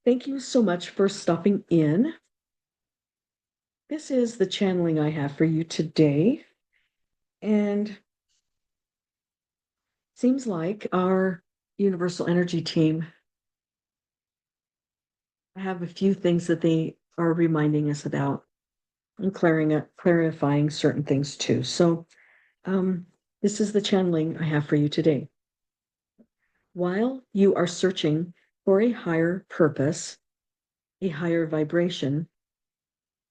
Thank you so much for stopping in. This is the channeling I have for you today. And seems like our universal energy team have a few things that they are reminding us about and clarifying certain things too. So, this is the channeling I have for you today. While you are searching for a higher purpose, a higher vibration,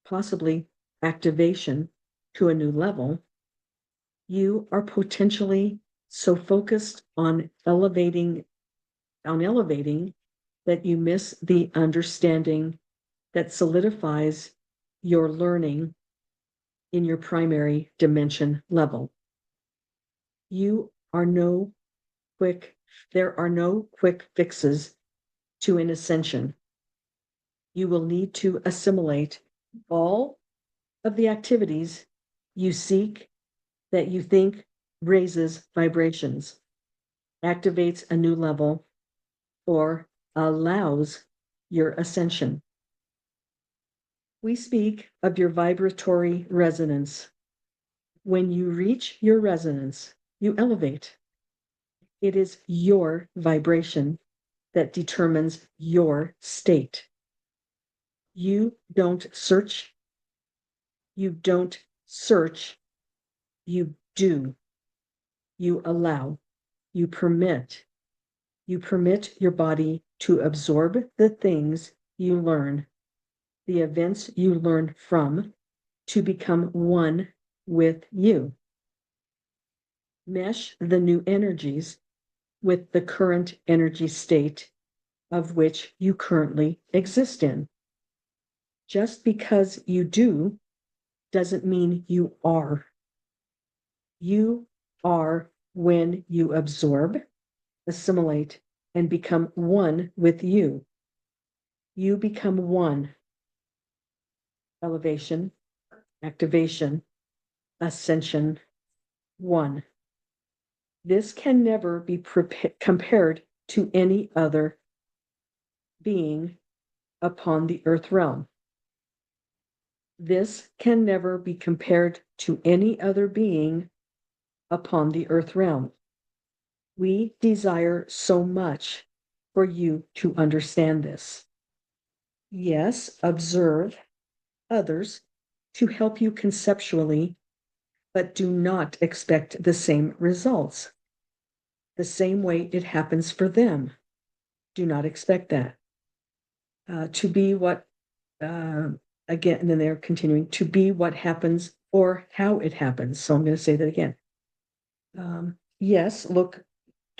possibly activation to a new level, you are potentially so focused on elevating that you miss the understanding that solidifies your learning in your primary dimension level. You are no quick, there are no quick fixes to an ascension. You will need to assimilate all of the activities you seek that you think raises vibrations, activates a new level, or allows your ascension. We speak of your vibratory resonance. When you reach your resonance, you elevate. It is your vibration that determines your state. You don't search. You don't search. You do. You allow. You permit. You permit your body to absorb the things you learn, the events you learn from, to become one with you. Mesh the new energies with the current energy state of which you currently exist in. Just because you do doesn't mean you are. You are when you absorb, assimilate, and become one with you. You become one. Elevation, activation, ascension, one. This can never be compared to any other being upon the earth realm. This can never be compared to any other being upon the earth realm. We desire so much for you to understand this. Yes, observe others to help you conceptually, but do not expect the same results. The same way it happens for them. Do not expect that. To be what, again, and then they're continuing, to be what happens or how it happens. So I'm going to say that again. Yes,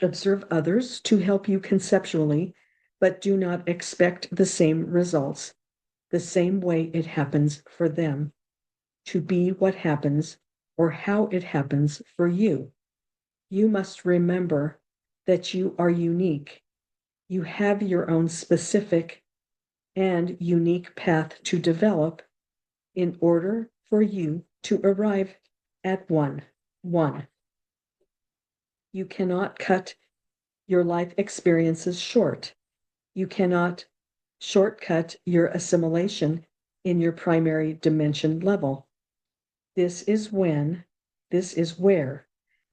observe others to help you conceptually, but do not expect the same results, the same way it happens for them. To be what happens or how it happens for you. You must remember that you are unique. You have your own specific and unique path to develop in order for you to arrive at one. You cannot cut your life experiences short. You cannot shortcut your assimilation in your primary dimension level. This is where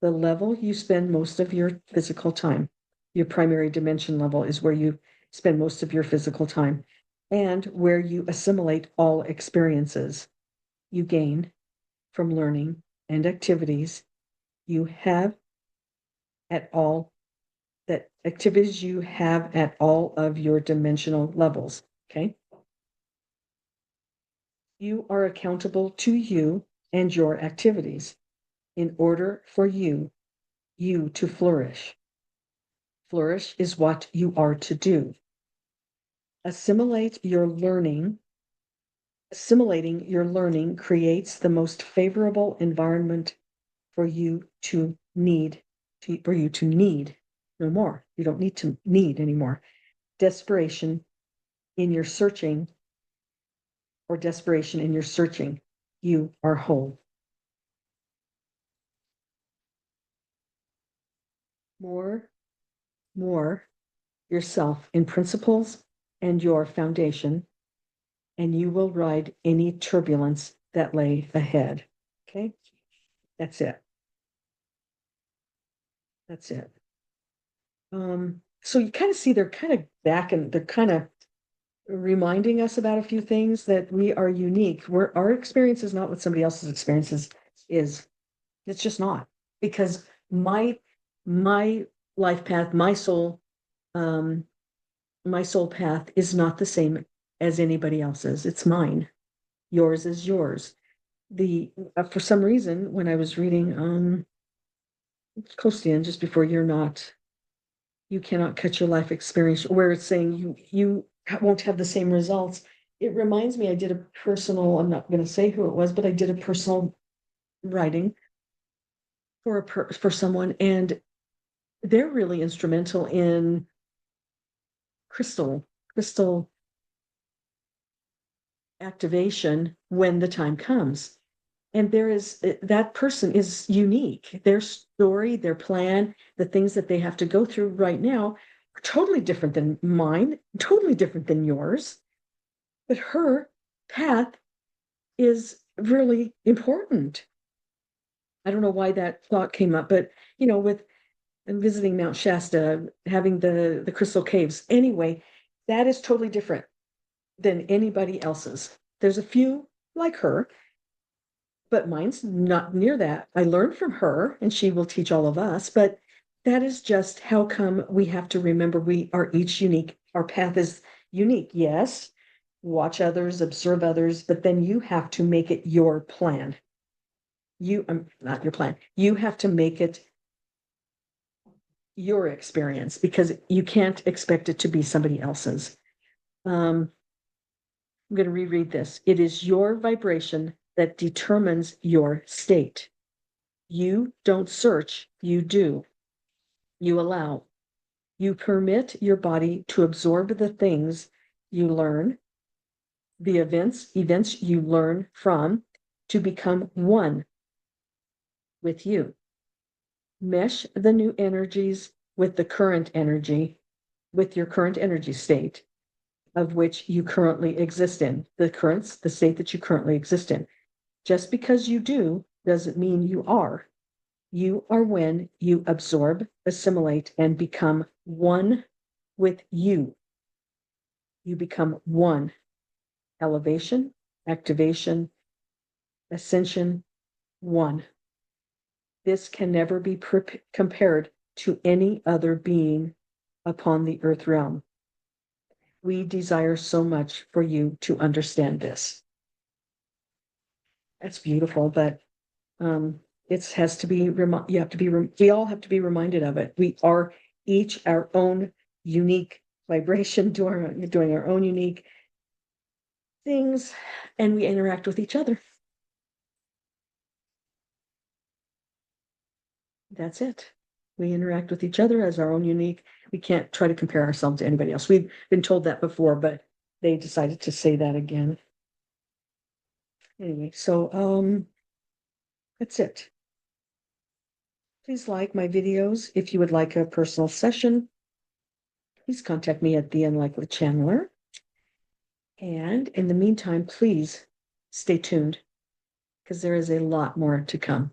the level you spend most of your physical time, your primary dimension level is where you spend most of your physical time and where you assimilate all experiences you gain from learning and activities you have at all that activities you have at all of your dimensional levels. Okay. You are accountable to you and your activities in order for you to flourish. Flourish is what you are to do. Assimilating your learning creates the most favorable environment for you to need, no more. You don't need to need anymore. Desperation in your searching, you are whole. More yourself in principles and your foundation, and you will ride any turbulence that lay ahead. Okay, that's it. That's it. So you kind of see they're kind of back and they're kind of reminding us about a few things that we are unique. Our experience is not what somebody else's experiences is. It's just not because my life path, um, my soul path is not the same as anybody else's. It's mine. Yours is yours. The For some reason, when I was reading close to the end, just before you cannot cut your life experience, where it's saying you won't have the same results. It reminds me, I did a personal, I'm not going to say who it was, but I did a personal writing for someone, and they're really instrumental in crystal activation when the time comes. And that person is unique. Their story, their plan, the things that they have to go through right now are totally different than mine, totally different than yours. But her path is really important. I don't know why that thought came up, but with visiting Mount Shasta, having the crystal caves, anyway, that is totally different than anybody else's. There's a few like her, but mine's not near that. I learned from her, and she will teach all of us, but that is just how come we have to remember we are each unique. Our path is unique. Yes, watch others, observe others, but then you have to make it your plan. Not your plan. You have to make it your experience because you can't expect it to be somebody else's. I'm going to reread this. It is your vibration that determines your state. You don't search, you do. You allow. You permit your body to absorb the things you learn, the events you learn from, to become one with you. Mesh the new energies with the current energy, with your current energy state of which you currently exist in, the state that you currently exist in. Just because you do doesn't mean you are. You are when you absorb, assimilate, and become one with you. You become one. Elevation, activation, ascension, one. This can never be compared to any other being upon the earth realm. We desire so much for you to understand this. That's beautiful, but it has to be, you have to be, we all have to be reminded of it. We are each our own unique vibration, doing our own unique things, and we interact with each other. That's it. We interact with each other as our own unique. We can't try to compare ourselves to anybody else. We've been told that before, but they decided to say that again. Anyway, so that's it. Please like my videos. If you would like a personal session, please contact me at The Unlikely Channeler. And in the meantime, please stay tuned because there is a lot more to come.